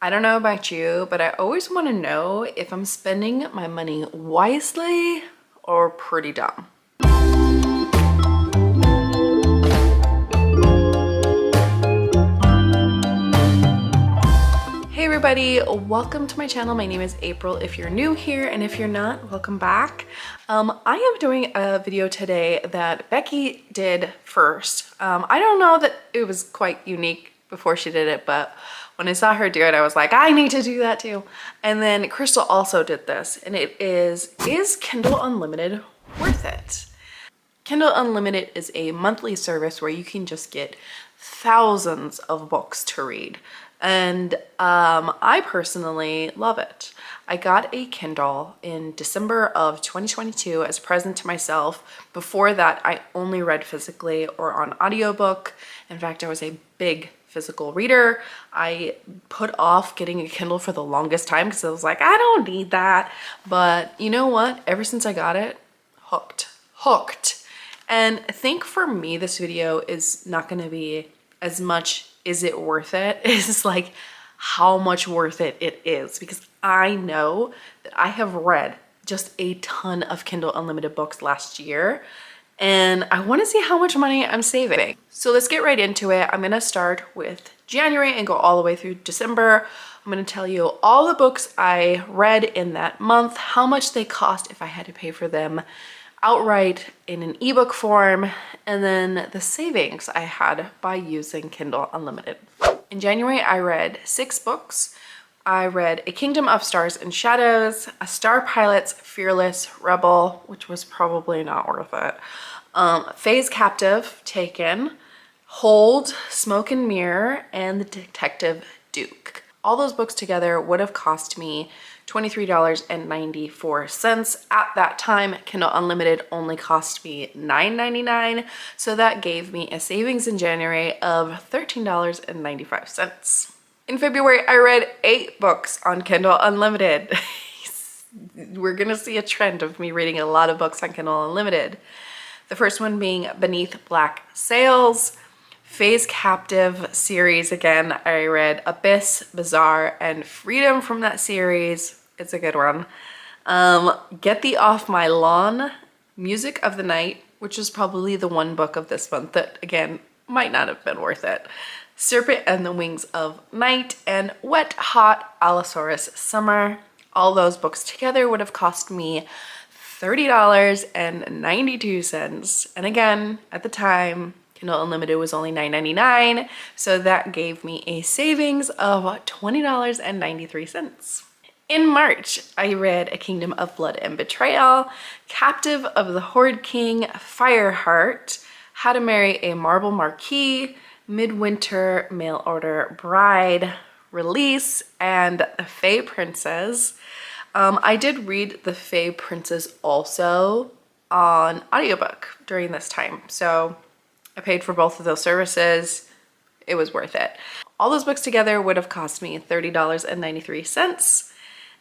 I don't know about you, but I always want to know if I'm spending my money wisely or pretty dumb. Hey everybody, welcome to my channel. My name is April if you're new here, and if you're not, welcome back. I am doing a video today that Becky did first. I don't know that it was quite unique before she did it, but when I saw her do it, I was like, I need to do that too. And then Crystal also did this, and it is Kindle Unlimited worth it? Kindle Unlimited is a monthly service where you can just get thousands of books to read. And I personally love it. I got a Kindle in December of 2022 as a present to myself. Before that, I only read physically or on audiobook. In fact, I was a big physical reader. I put off getting a Kindle for the longest time because I was like, I don't need that. But you know what? Ever since I got it, hooked. And I think for me, this video is not going to be as much is it worth it? It's like how much worth it is, because I know that I have read just a ton of Kindle Unlimited books last year, and I want to see how much money I'm saving. So let's get right into it. I'm going to start with January and go all the way through December. I'm going to tell you all the books I read in that month, how much they cost if I had to pay for them outright in an ebook form, and then the savings I had by using Kindle Unlimited. In January, I read 6 books. I read A Kingdom of Stars and Shadows, A Star Pilot's Fearless Rebel, which was probably not worth it, Faye's Captive, Taken, Hold, Smoke and Mirror, and The Detective Duke. All those books together would have cost me $23.94. At that time, Kindle Unlimited only cost me $9.99, so that gave me a savings in January of $13.95. In February, I read 8 books on Kindle Unlimited. We're gonna see a trend of me reading a lot of books on Kindle Unlimited. The first one being Beneath Black Sails, Faye's Captive series. Again, I read Abyss, Bazaar, and Freedom from that series. It's a good one. Get Thee Off My Lawn, Music of the Night, which is probably the one book of this month that, again, might not have been worth it. Serpent and the Wings of Night, and Wet Hot Allosaurus Summer. All those books together would have cost me $30.92. And again, at the time, Kindle Unlimited was only $9.99, so that gave me a savings of $20.93. In March, I read A Kingdom of Blood and Betrayal, Captive of the Horde King, Fireheart, How to Marry a Marble Marquis, Midwinter Mail Order Bride, Release, and The Fae Princess. I did read The Fae Princess also on audiobook during this time, so I paid for both of those services. It was worth it. All those books together would have cost me $30.93.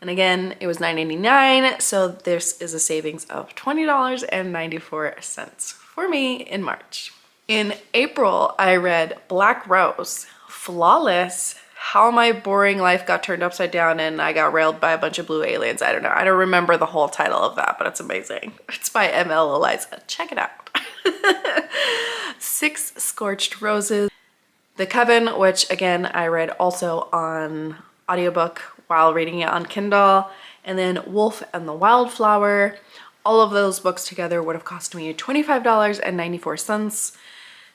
And again, it was $9.99, so this is a savings of $20.94 for me in March. In April, I read Black Rose, Flawless, How My Boring Life Got Turned Upside Down and I Got Railed by a Bunch of Blue Aliens. I don't know. I don't remember the whole title of that, but it's amazing. It's by M.L. Eliza. Check it out. 6 Scorched Roses, The Coven, which again I read also on audiobook while reading it on Kindle, and then Wolf and the Wildflower. All of those books together would have cost me $25.94,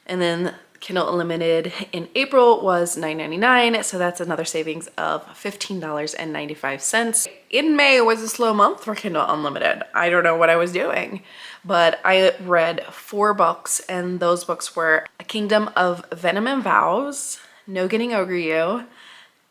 and then Kindle Unlimited in April was $9.99, so that's another savings of $15.95. In May was a slow month for Kindle Unlimited. I don't know what I was doing, but I read 4 books, and those books were A Kingdom of Venom and Vows, No Getting Over You,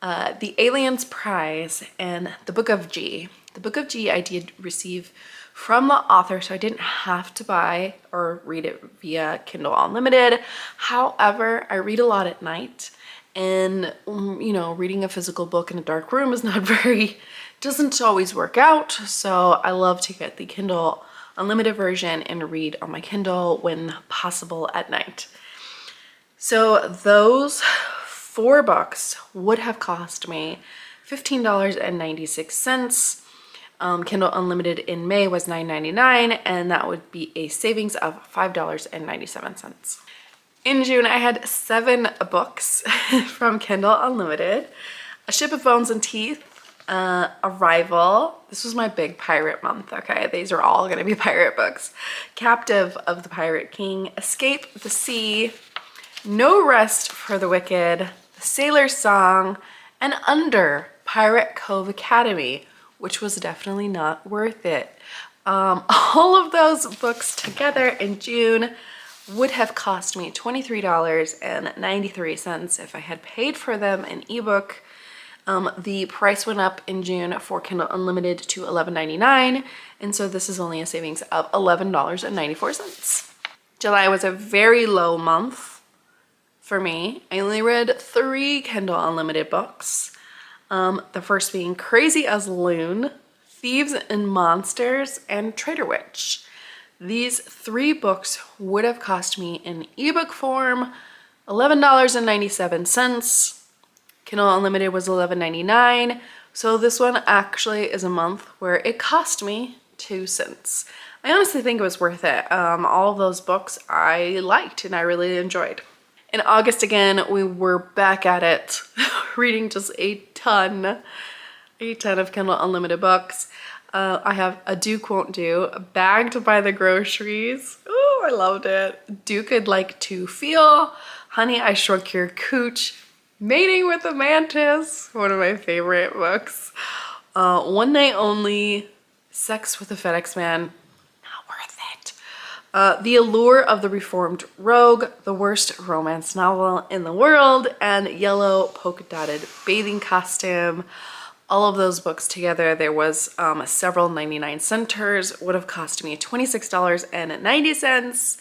The Alien's Prize, and The Book of G. The Book of G I did receive from the author, so I didn't have to buy or read it via Kindle Unlimited. However, I read a lot at night, and you know, reading a physical book in a dark room is not doesn't always work out, so I love to get the Kindle Unlimited version and read on my Kindle when possible at night. So those 4 books would have cost me $15.96. Kindle Unlimited in May was $9.99, and that would be a savings of $5.97. In June, I had 7 books from Kindle Unlimited. A Ship of Bones and Teeth, Arrival. This was my big pirate month, okay? These are all gonna be pirate books. Captive of the Pirate King, Escape the Sea, No Rest for the Wicked, The Sailor's Song, and Under Pirate Cove Academy, which was definitely not worth it. All of those books together in June would have cost me $23.93 if I had paid for them in ebook. The price went up in June for Kindle Unlimited to $11.99, and so this is only a savings of $11.94. July was a very low month for me. I only read 3 Kindle Unlimited books. The first being Crazy as Loon, Thieves and Monsters, and Trader Witch. These 3 books would have cost me in ebook form $11.97. Kindle Unlimited was $11.99. So this one actually is a month where it cost me 2 cents. I honestly think it was worth it. All of those books I liked and I really enjoyed. In August again, we were back at it, reading just a ton of Kindle Unlimited books. I have A Duke Won't Do, Bagged by the Groceries. Oh, I loved it. Duke I'd Like to Feel, Honey, I Shrunk Your Cooch, Mating with a Mantis, one of my favorite books. One Night Only, Sex with a FedEx Man, not worth it. The Allure of the Reformed Rogue, the worst romance novel in the world, and Yellow Polka Dotted Bathing Costume. All of those books together, there was several 99 centers, would have cost me $26.90.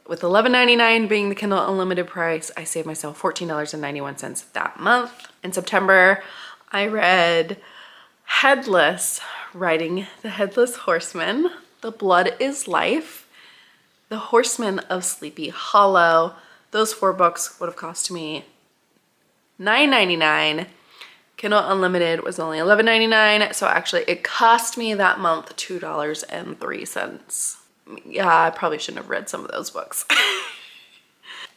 With $11.99 being the Kindle Unlimited price, I saved myself $14.91 that month. In September, I read Headless, Riding the Headless Horseman, The Blood is Life, The Horseman of Sleepy Hollow. Those 4 books would have cost me $9.99. Kindle Unlimited was only $11.99, so actually it cost me that month $2.03. Yeah, I probably shouldn't have read some of those books.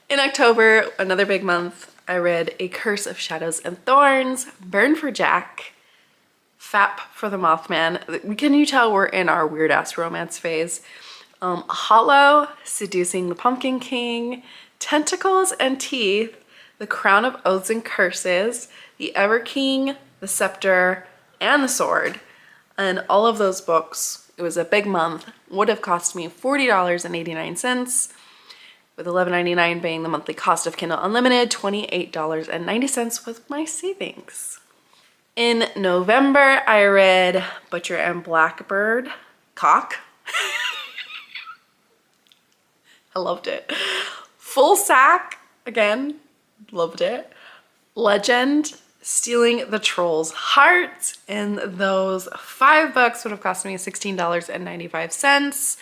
In October, another big month, I read A Curse of Shadows and Thorns, Burn for Jack, Fap for the Mothman. Can you tell we're in our weird ass romance phase? Hollow, Seducing the Pumpkin King, Tentacles and Teeth, The Crown of Oaths and Curses, The Ever King, The Scepter, and The Sword. And all of those books, it was a big month, would have cost me $40.89, with $11.99 being the monthly cost of Kindle Unlimited, $28.90 with my savings. In November, I read Butcher and Blackbird, Cock. I loved it. Full Sack, again, loved it. Legend, Stealing the Troll's Heart, and those 5 books would have cost me $16.95,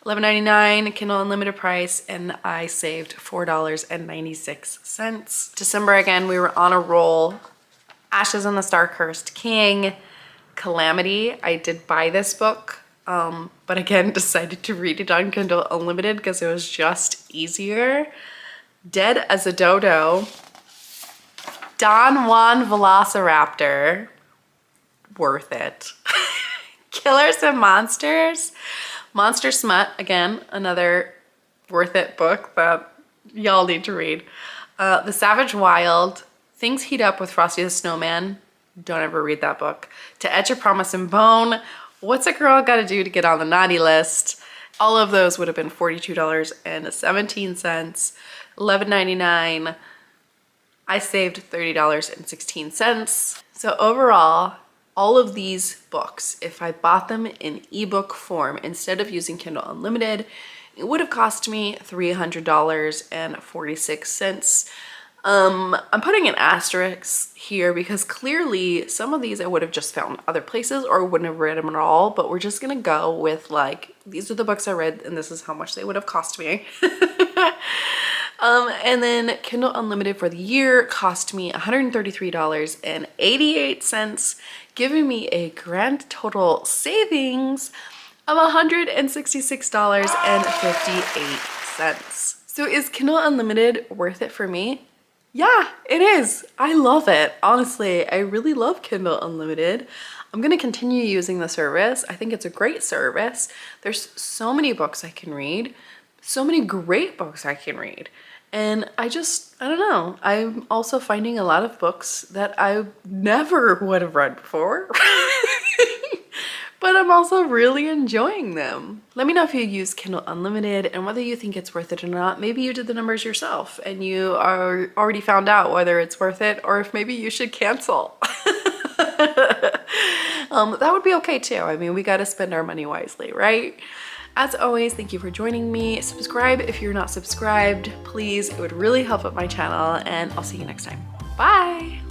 $11.99 Kindle Unlimited price, and I saved $4.96. December again, we were on a roll. Ashes and the Star-Cursed King, Calamity. I did buy this book, but again decided to read it on Kindle Unlimited because it was just easier. Dead as a Dodo, Don Juan Velociraptor, worth it. Killers and Monsters, Monster Smut, again, another worth it book that y'all need to read. The Savage Wild, Things Heat Up with Frosty the Snowman, don't ever read that book. To Etch a Promise in Bone, What's a Girl Gotta Do to Get on the Naughty List? All of those would have been $42.17, $11.99. I saved $30.16. So overall, all of these books, if I bought them in ebook form instead of using Kindle Unlimited, it would have cost me $300.46. I'm putting an asterisk here because clearly some of these I would have just found other places or wouldn't have read them at all, but we're just gonna go with like, these are the books I read and this is how much they would have cost me. And then Kindle Unlimited for the year cost me $133.88, giving me a grand total savings of $166.58. So is Kindle Unlimited worth it for me? Yeah, it is. I love it. Honestly, I really love Kindle Unlimited. I'm gonna continue using the service. I think it's a great service. There's so many books I can read, so many great books I can read. And I don't know. I'm also finding a lot of books that I never would have read before. But I'm also really enjoying them. Let me know if you use Kindle Unlimited and whether you think it's worth it or not. Maybe you did the numbers yourself and you are already found out whether it's worth it or if maybe you should cancel. That would be okay too. I mean, we got to spend our money wisely, right? As always, thank you for joining me. Subscribe if you're not subscribed, please. It would really help out my channel, and I'll see you next time. Bye.